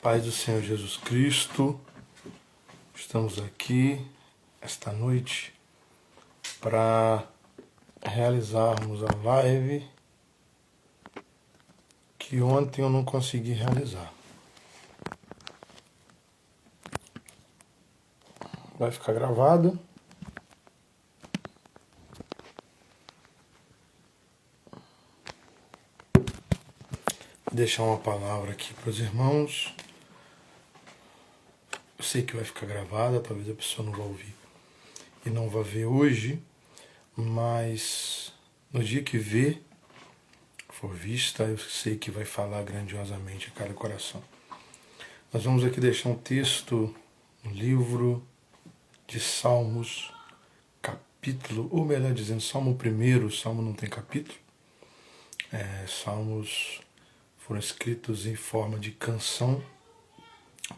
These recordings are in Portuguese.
Paz do Senhor Jesus Cristo, estamos aqui esta noite para realizarmos a live que ontem eu não consegui realizar. Vai ficar gravada. Vou deixar uma palavra aqui para os irmãos. Eu sei que vai ficar gravada, talvez a pessoa não vá ouvir e não vá ver hoje, mas no dia que ver, for vista, eu sei que vai falar grandiosamente a cada coração. Nós vamos aqui deixar um texto no livro de Salmos, capítulo, ou melhor dizendo, Salmo 1, Salmo não tem capítulo. Salmos foram escritos em forma de canção,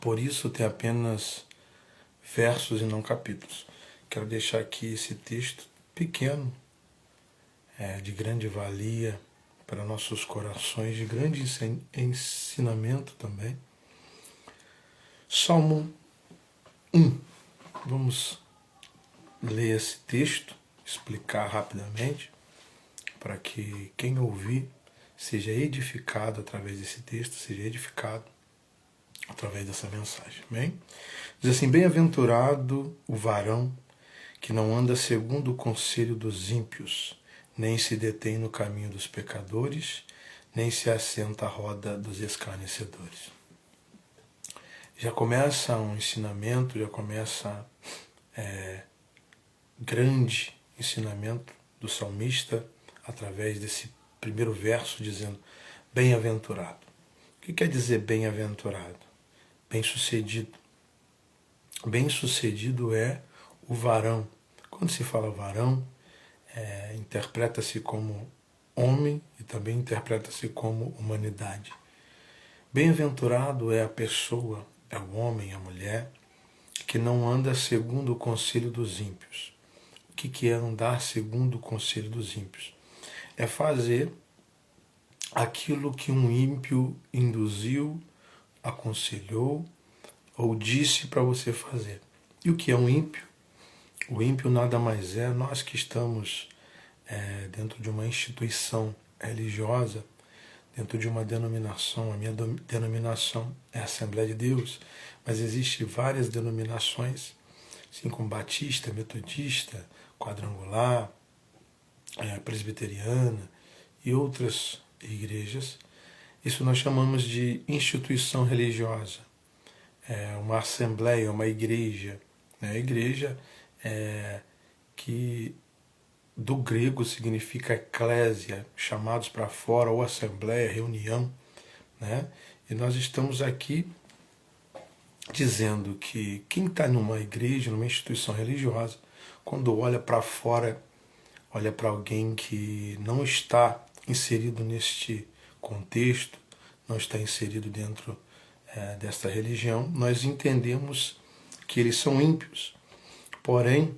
por isso tem apenas versos e não capítulos. Quero deixar aqui esse texto pequeno, de grande valia para nossos corações, de grande ensinamento também. Salmo 1. Vamos ler esse texto, explicar rapidamente, para que quem ouvir seja edificado através desse texto, seja edificado através dessa mensagem. Amém? Diz assim: bem-aventurado o varão que não anda segundo o conselho dos ímpios, nem se detém no caminho dos pecadores, nem se assenta à roda dos escarnecedores. Já começa um ensinamento, já começa grande ensinamento do salmista através desse primeiro verso dizendo bem-aventurado. O que quer dizer bem-aventurado? Bem-sucedido. Bem-sucedido é o varão. Quando se fala varão, interpreta-se como homem e também interpreta-se como humanidade. Bem-aventurado é a pessoa, é o homem, a mulher, que não anda segundo o conselho dos ímpios. O que é andar segundo o conselho dos ímpios? É fazer aquilo que um ímpio induziu, aconselhou ou disse para você fazer. E o que é um ímpio? O ímpio nada mais é nós que estamos dentro de uma instituição religiosa, dentro de uma denominação. A minha denominação é a Assembleia de Deus, mas existem várias denominações, assim como Batista, Metodista, Quadrangular, Presbiteriana e outras igrejas. Isso nós chamamos de instituição religiosa. Uma assembleia, uma igreja. A igreja que do grego significa eclésia, chamados para fora, ou assembleia, reunião. E nós estamos aqui dizendo que quem está numa igreja, numa instituição religiosa, quando olha para fora, olha para alguém que não está inserido neste contexto, não está inserido dentro desta religião, nós entendemos que eles são ímpios. Porém,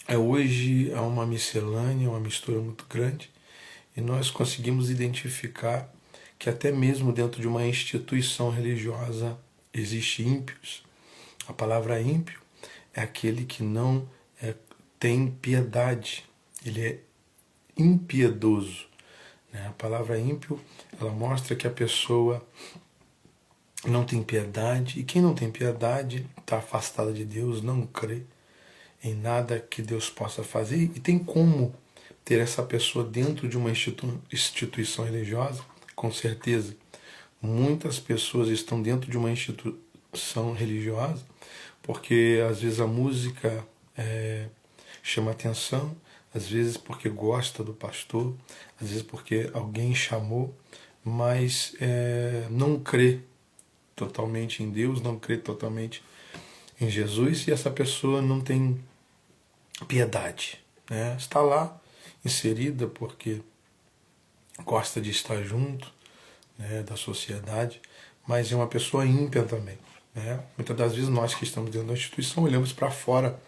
hoje há uma miscelânea, uma mistura muito grande, e nós conseguimos identificar que até mesmo dentro de uma instituição religiosa existe ímpios. A palavra ímpio é aquele que não tem piedade, ele é impiedoso. A palavra ímpio, ela mostra que a pessoa não tem piedade, e quem não tem piedade está afastada de Deus, não crê em nada que Deus possa fazer. E tem como ter essa pessoa dentro de uma instituição religiosa? Com certeza. Muitas pessoas estão dentro de uma instituição religiosa porque às vezes a música chama atenção, às vezes porque gosta do pastor, às vezes porque alguém chamou, mas não crê totalmente em Deus, não crê totalmente em Jesus, e essa pessoa não tem piedade. Está lá inserida porque gosta de estar junto da sociedade, mas é uma pessoa ímpia também. Muitas das vezes nós que estamos dentro da instituição olhamos para fora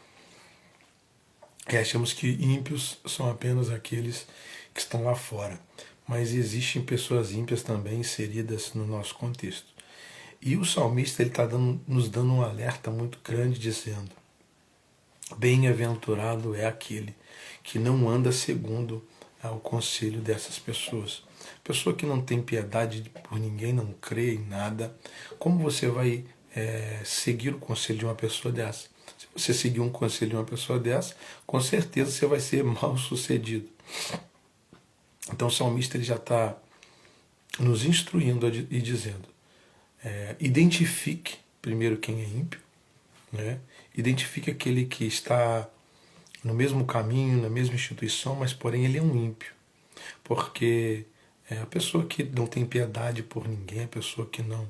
e achamos que ímpios são apenas aqueles que estão lá fora. Mas existem pessoas ímpias também inseridas no nosso contexto. E o salmista está nos dando um alerta muito grande, dizendo: bem-aventurado é aquele que não anda segundo o conselho dessas pessoas. Pessoa que não tem piedade por ninguém, não crê em nada. Como você vai seguir o conselho de uma pessoa dessa? Se você seguir um conselho de uma pessoa dessa, com certeza você vai ser mal sucedido. Então o salmista ele já está nos instruindo e dizendo: identifique primeiro quem é ímpio, né? Identifique aquele que está no mesmo caminho, na mesma instituição, mas porém ele é um ímpio. Porque a pessoa que não tem piedade por ninguém, a pessoa que não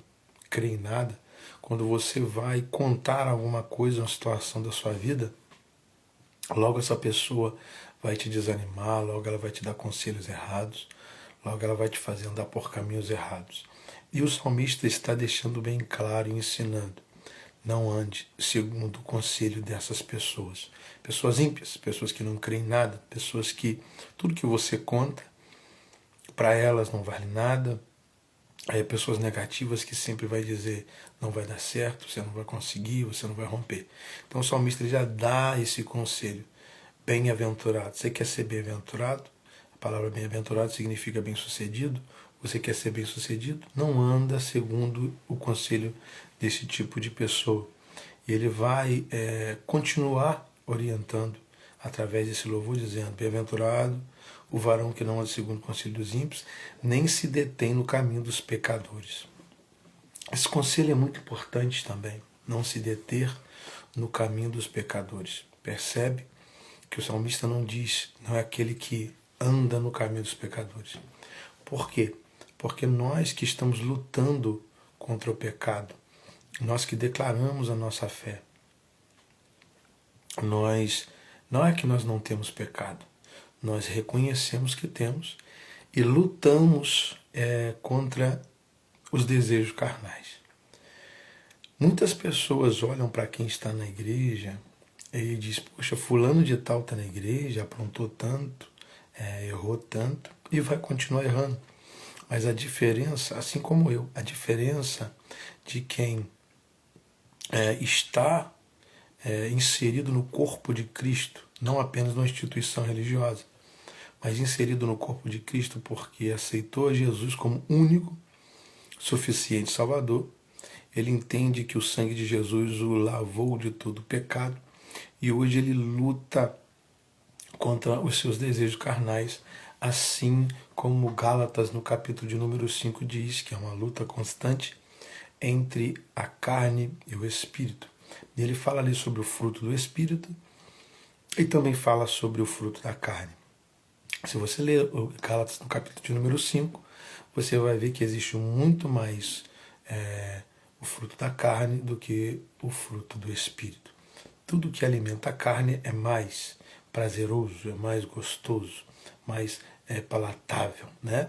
crê em nada, quando você vai contar alguma coisa, uma situação da sua vida, logo essa pessoa vai te desanimar, logo ela vai te dar conselhos errados, logo ela vai te fazer andar por caminhos errados. E o salmista está deixando bem claro e ensinando: não ande segundo o conselho dessas pessoas. Pessoas ímpias, pessoas que não creem em nada, pessoas que tudo que você conta, para elas não vale nada. Pessoas negativas que sempre vai dizer: não vai dar certo, você não vai conseguir, você não vai romper. Então o salmista já dá esse conselho: bem-aventurado. Você quer ser bem-aventurado? A palavra bem-aventurado significa bem-sucedido. Você quer ser bem-sucedido? Não anda segundo o conselho desse tipo de pessoa. E ele vai continuar orientando através desse louvor, dizendo: bem-aventurado o varão que não anda segundo o conselho dos ímpios, nem se detém no caminho dos pecadores. Esse conselho é muito importante também: não se deter no caminho dos pecadores. Percebe que o salmista não diz, não é aquele que anda no caminho dos pecadores. Por quê? Porque nós que estamos lutando contra o pecado, nós que declaramos a nossa fé, não é que nós não temos pecado, nós reconhecemos que temos e lutamos contra os desejos carnais. Muitas pessoas olham para quem está na igreja e diz: poxa, fulano de tal está na igreja, aprontou tanto, errou tanto e vai continuar errando. Mas a diferença, assim como eu, a diferença de quem está inserido no corpo de Cristo, não apenas numa instituição religiosa, mas inserido no corpo de Cristo porque aceitou Jesus como único, suficiente Salvador. Ele entende que o sangue de Jesus o lavou de todo o pecado e hoje ele luta contra os seus desejos carnais, assim como Gálatas, no capítulo de número 5, diz que é uma luta constante entre a carne e o Espírito. E ele fala ali sobre o fruto do Espírito e também fala sobre o fruto da carne. Se você ler o Gálatas no capítulo de número 5, você vai ver que existe muito mais o fruto da carne do que o fruto do Espírito. Tudo que alimenta a carne é mais prazeroso, é mais gostoso, mais palatável, né?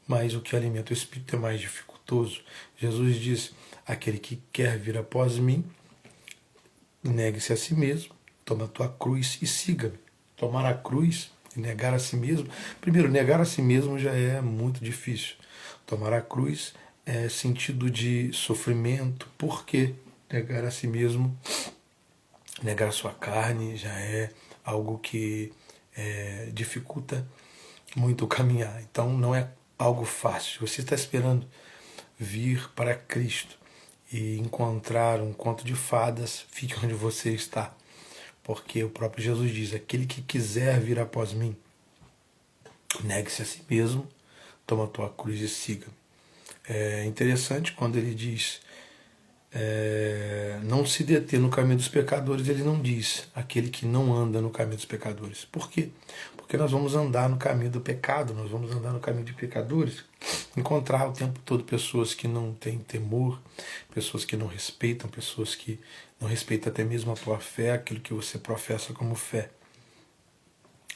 Mas o que alimenta o Espírito é mais dificultoso. Jesus diz: aquele que quer vir após mim, negue-se a si mesmo, toma a tua cruz e siga-me. Tomar a cruz e negar a si mesmo. Primeiro, negar a si mesmo já é muito difícil. Tomar a cruz é sentido de sofrimento. Por quê? Negar a si mesmo, negar a sua carne já é algo que dificulta muito o caminhar. Então não é algo fácil. Você está esperando vir para Cristo e encontrar um conto de fadas, fique onde você está. Porque o próprio Jesus diz: aquele que quiser vir após mim, negue-se a si mesmo, toma a tua cruz e siga-me. É interessante quando ele diz não se deter no caminho dos pecadores, ele não diz aquele que não anda no caminho dos pecadores. Por quê? Porque nós vamos andar no caminho do pecado, nós vamos andar no caminho de pecadores, encontrar o tempo todo pessoas que não têm temor, pessoas que não respeitam, pessoas que não respeitam até mesmo a tua fé, aquilo que você professa como fé.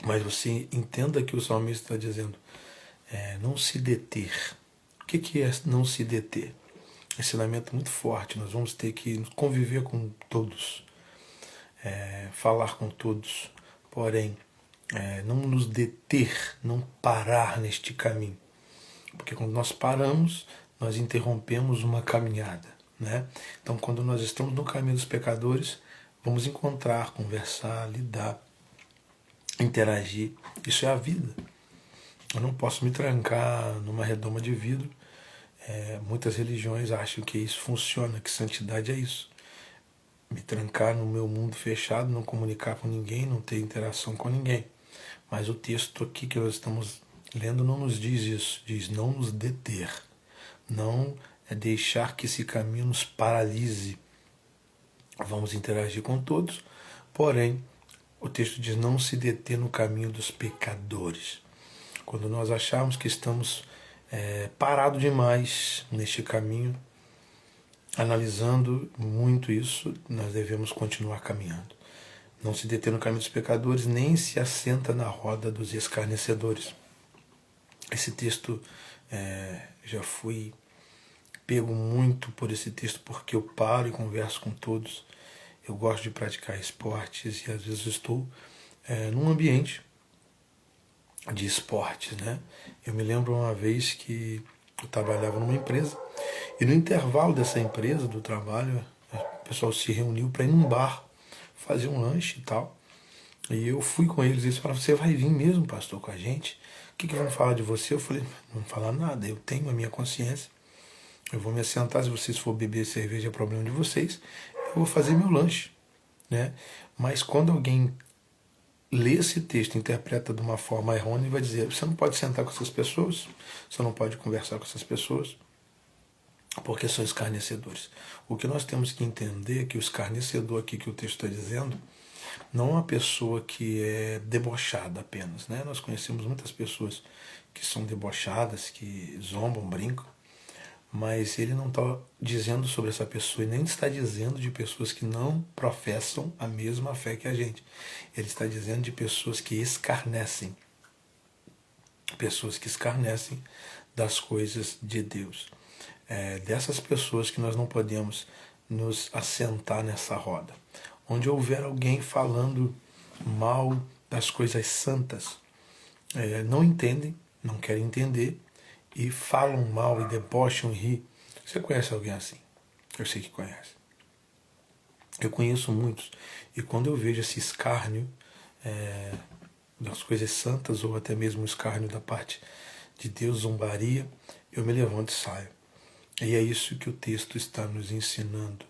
Mas você entenda que o salmista está dizendo: não se deter. O que é não se deter? Ensinamento muito forte. Nós vamos ter que conviver com todos, falar com todos, porém não nos deter, não parar neste caminho. Porque quando nós paramos, nós interrompemos uma caminhada. né? Então, quando nós estamos no caminho dos pecadores, vamos encontrar, conversar, lidar, interagir. Isso é a vida. Eu não posso me trancar numa redoma de vidro. Muitas religiões acham que isso funciona, que santidade é isso. Me trancar no meu mundo fechado, não comunicar com ninguém, não ter interação com ninguém. Mas o texto aqui que nós estamos lendo não nos diz isso. Diz não nos deter. Não é deixar que esse caminho nos paralise. Vamos interagir com todos, porém, o texto diz não se deter no caminho dos pecadores. Quando nós acharmos que estamos parados demais neste caminho, analisando muito isso, nós devemos continuar caminhando. Não se deter no caminho dos pecadores, nem se assenta na roda dos escarnecedores. Esse texto, já fui pego muito por esse texto, porque eu paro e converso com todos. Eu gosto de praticar esportes e às vezes estou num ambiente de esportes, né? Eu me lembro uma vez que eu trabalhava numa empresa e no intervalo dessa empresa, do trabalho, o pessoal se reuniu para ir num bar, fazer um lanche e tal. E eu fui com eles e eles falaram, você vai vir mesmo, pastor, com a gente? O que vão falar de você? Eu falei, não vão falar nada, eu tenho a minha consciência. Eu vou me assentar, se vocês for beber cerveja é problema de vocês. Eu vou fazer meu lanche, né? Mas quando alguém lê esse texto, interpreta de uma forma errônea e vai dizer, você não pode sentar com essas pessoas, você não pode conversar com essas pessoas, porque são escarnecedores. O que nós temos que entender é que o escarnecedor aqui que o texto está dizendo não é uma pessoa que é debochada apenas, né? Nós conhecemos muitas pessoas que são debochadas, que zombam, brincam, mas ele não está dizendo sobre essa pessoa e nem está dizendo de pessoas que não professam a mesma fé que a gente. Ele está dizendo de pessoas que escarnecem. Pessoas que escarnecem das coisas de Deus. Dessas pessoas que nós não podemos nos assentar nessa roda. Onde houver alguém falando mal das coisas santas, não entendem, não querem entender, e falam mal e debocham e ri. Você conhece alguém assim? Eu sei que conhece. Eu conheço muitos. E quando eu vejo esse escárnio das coisas santas, ou até mesmo o escárnio da parte de Deus, zombaria, eu me levanto e saio. E é isso que o texto está nos ensinando.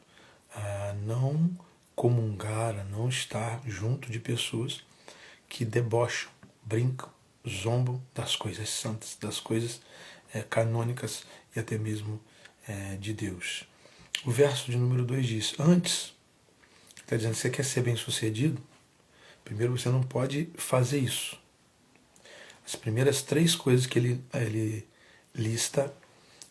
A não comungar, a não estar junto de pessoas que debocham, brincam, zombam das coisas santas, das coisas canônicas e até mesmo de Deus. O verso de número 2 diz, antes, está dizendo, você quer ser bem sucedido? Primeiro você não pode fazer isso. As primeiras 3 coisas que ele lista,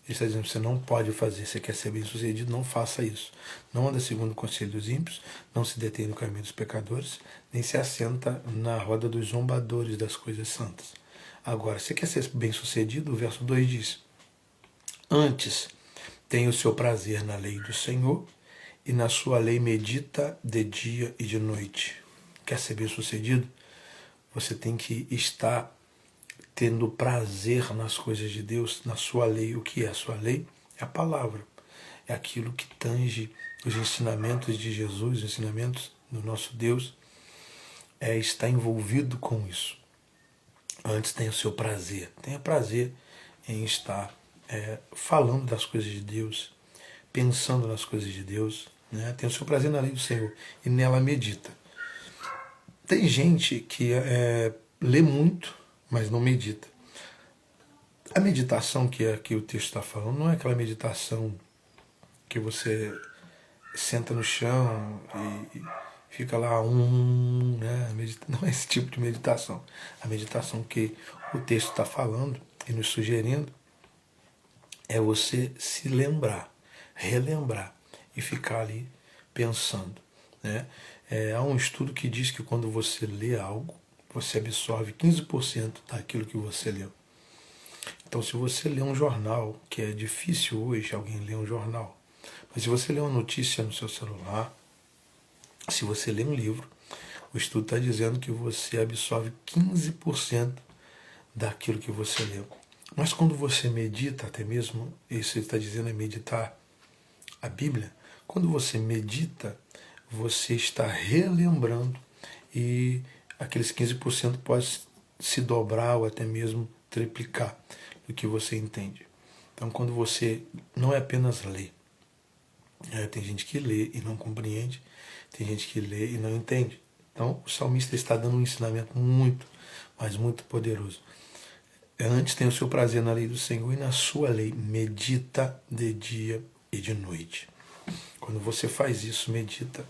ele está dizendo, você não pode fazer, você quer ser bem sucedido, não faça isso. Não anda segundo o conselho dos ímpios, não se detém no caminho dos pecadores, nem se assenta na roda dos zombadores das coisas santas. Agora, você quer ser bem sucedido? O verso 2 diz, antes tenha o seu prazer na lei do Senhor e na sua lei medita de dia e de noite. Quer ser bem sucedido? Você tem que estar tendo prazer nas coisas de Deus, na sua lei. O que é a sua lei? É a palavra. É aquilo que tange os ensinamentos de Jesus, os ensinamentos do nosso Deus. Está envolvido com isso. Antes tenha o seu prazer. Tenha prazer em estar falando das coisas de Deus, pensando nas coisas de Deus. Né? Tenha o seu prazer na lei do Senhor e nela medita. Tem gente que lê muito, mas não medita. A meditação que o texto está falando não é aquela meditação que você senta no chão e fica lá né? Não é esse tipo de meditação. A meditação que o texto está falando e nos sugerindo é você se lembrar, relembrar e ficar ali pensando. Né? Há um estudo que diz que quando você lê algo, você absorve 15% daquilo que você leu. Então, se você lê um jornal, que é difícil hoje alguém ler um jornal, mas se você lê uma notícia no seu celular, se você lê um livro, o estudo está dizendo que você absorve 15% daquilo que você leu. Mas quando você medita, até mesmo, isso está dizendo é meditar, a Bíblia, quando você medita, você está relembrando e aqueles 15% pode se dobrar ou até mesmo triplicar do que você entende. Então, quando você não é apenas ler, tem gente que lê e não compreende, tem gente que lê e não entende. Então, o salmista está dando um ensinamento muito, mas muito poderoso. Antes tem o seu prazer na lei do Senhor e na sua lei medita de dia e de noite. Quando você faz isso, medita.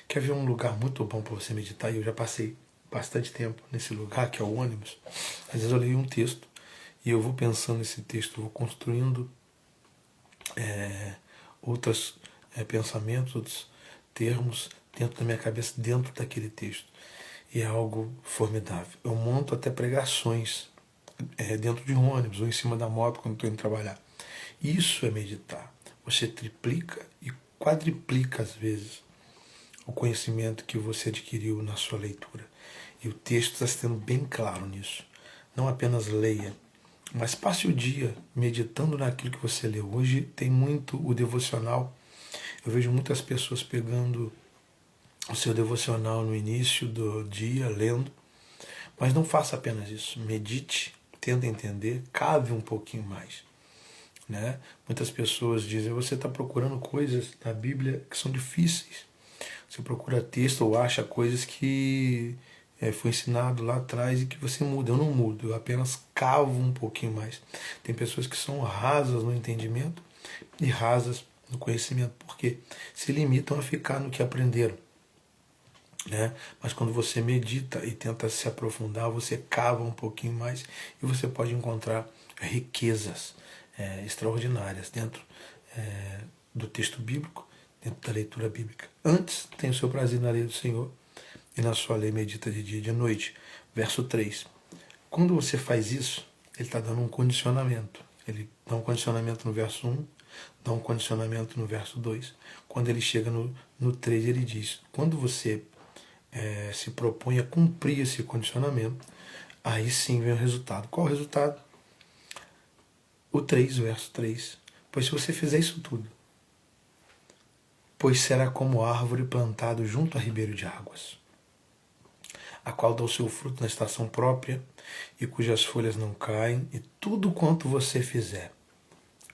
Quer ver um lugar muito bom para você meditar? E eu já passei bastante tempo nesse lugar, que é o ônibus. Às vezes eu leio um texto e eu vou pensando nesse texto, vou construindo outros pensamentos, outros termos dentro da minha cabeça, dentro daquele texto. E é algo formidável. Eu monto até pregações dentro de um ônibus ou em cima da moto quando estou indo trabalhar. Isso é meditar. Você triplica e quadriplica às vezes o conhecimento que você adquiriu na sua leitura. E o texto está sendo bem claro nisso. Não apenas leia, mas passe o dia meditando naquilo que você leu. Hoje tem muito o devocional. Eu vejo muitas pessoas pegando o seu devocional no início do dia, lendo. Mas não faça apenas isso. Medite, tenta entender, cave um pouquinho mais. Né? Muitas pessoas dizem, você está procurando coisas na Bíblia que são difíceis. Você procura texto ou acha coisas que foi ensinado lá atrás e que você muda. Eu não mudo, eu apenas cavo um pouquinho mais. Tem pessoas que são rasas no entendimento e rasas no conhecimento, porque se limitam a ficar no que aprenderam. Né? Mas quando você medita e tenta se aprofundar, você cava um pouquinho mais e você pode encontrar riquezas extraordinárias dentro do texto bíblico, dentro da leitura bíblica. Antes, tem o seu prazer na lei do Senhor e na sua lei medita de dia e de noite. Verso 3. Quando você faz isso, ele está dando um condicionamento. Ele dá um condicionamento no verso 1, dá um condicionamento no verso 2. Quando ele chega no 3, ele diz, quando você se propõe a cumprir esse condicionamento, aí sim vem o resultado. Qual o resultado? O 3, verso 3. Pois se você fizer isso tudo, pois será como árvore plantado junto a ribeiro de águas, a qual dá o seu fruto na estação própria, e cujas folhas não caem, e tudo quanto você fizer,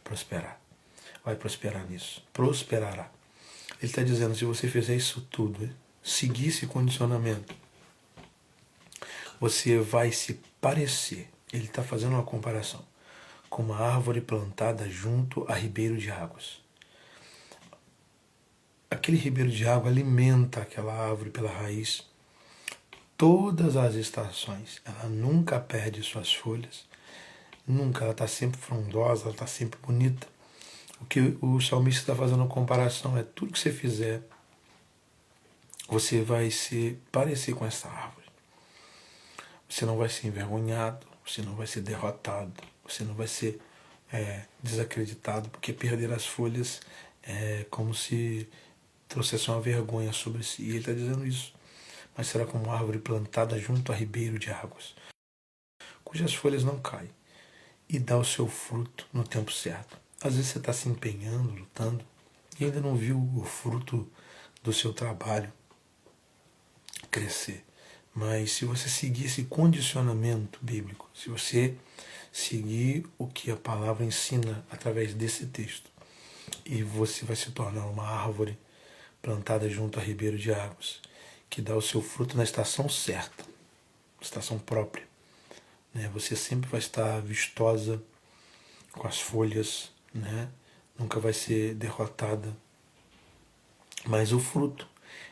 prosperar. Vai prosperar nisso. Prosperará. Ele está dizendo, se você fizer isso tudo, seguir esse condicionamento, você vai se parecer, ele está fazendo uma comparação, com uma árvore plantada junto a ribeiro de águas. Aquele ribeiro de água alimenta aquela árvore pela raiz todas as estações. Ela nunca perde suas folhas, nunca, ela está sempre frondosa, ela está sempre bonita. O que o salmista está fazendo a comparação é tudo que você fizer, você vai se parecer com essa árvore. Você não vai ser envergonhado, você não vai ser derrotado, você não vai ser desacreditado, porque perder as folhas é como se trouxesse uma vergonha sobre si. E ele está dizendo isso. Mas será como uma árvore plantada junto a ribeiro de águas, cujas folhas não caem, e dá o seu fruto no tempo certo. Às vezes você está se empenhando, lutando, e ainda não viu o fruto do seu trabalho crescer. Mas se você seguir esse condicionamento bíblico, se você seguir o que a palavra ensina através desse texto, e você vai se tornar uma árvore plantada junto a ribeiro de águas, que dá o seu fruto na estação certa, estação própria. Você sempre vai estar vistosa, com as folhas, nunca vai ser derrotada. Mas o fruto,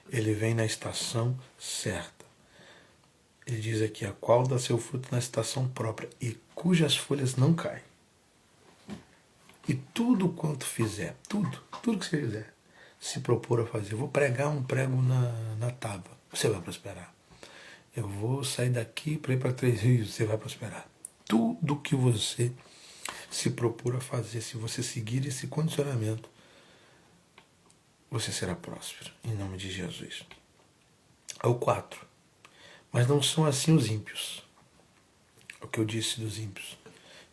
ele vem na estação certa. Ele diz aqui, a qual dá seu fruto na estação própria, e cujas folhas não caem. E tudo quanto fizer, tudo que você fizer, se propor a fazer. Eu vou pregar um prego na tábua, você vai prosperar. Eu vou sair daqui para ir para Três Rios, você vai prosperar. Tudo que você se propor a fazer, se você seguir esse condicionamento, você será próspero, em nome de Jesus. Ao 4. Mas não são assim os ímpios. É o que eu disse dos ímpios.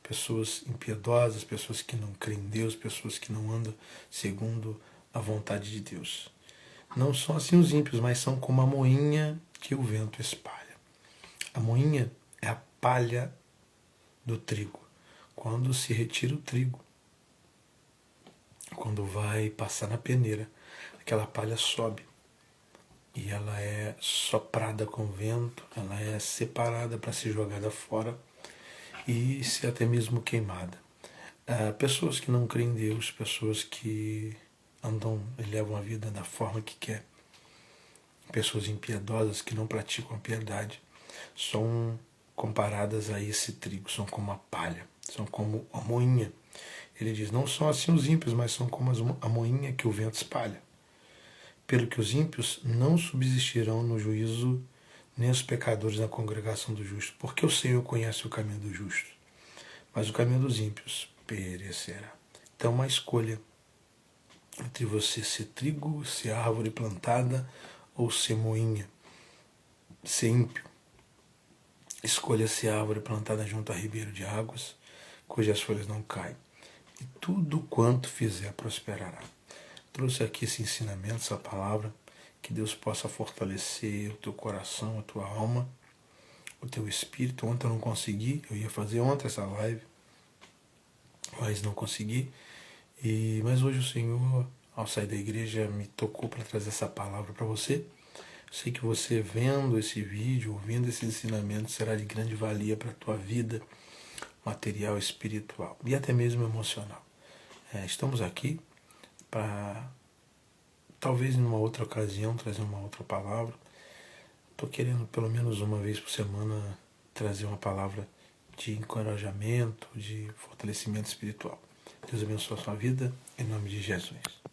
Pessoas impiedosas, pessoas que não creem em Deus, pessoas que não andam segundo a vontade de Deus. Não são assim os ímpios, mas são como a moinha que o vento espalha. A moinha é a palha do trigo. Quando se retira o trigo, quando vai passar na peneira, aquela palha sobe e ela é soprada com o vento, ela é separada para ser jogada fora e ser até mesmo queimada. Pessoas que não creem em Deus, pessoas que andam e levam a vida da forma que quer, pessoas impiedosas que não praticam a piedade, são comparadas a esse trigo, são como a palha, são como a moinha. Ele diz, não são assim os ímpios, mas são como a moinha que o vento espalha. Pelo que os ímpios não subsistirão no juízo, nem os pecadores na congregação do justo, porque o Senhor conhece o caminho do justo, mas o caminho dos ímpios perecerá. Então, uma escolha entre você ser trigo, ser árvore plantada ou ser moinha, ser ímpio. Escolha ser árvore plantada junto a ribeiro de águas, cujas folhas não caem, e tudo quanto fizer prosperará. Trouxe aqui esse ensinamento, essa palavra, que Deus possa fortalecer o teu coração, a tua alma, o teu espírito. Ontem eu não consegui, eu ia fazer ontem essa live, mas não consegui. Mas hoje o Senhor, ao sair da igreja, me tocou para trazer essa palavra para você. Sei que você vendo esse vídeo, ouvindo esse ensinamento, será de grande valia para a tua vida material, espiritual e até mesmo emocional. Estamos aqui para, talvez numa outra ocasião, trazer uma outra palavra. Estou querendo pelo menos uma vez por semana trazer uma palavra de encorajamento, de fortalecimento espiritual. Deus abençoe a sua vida, em nome de Jesus.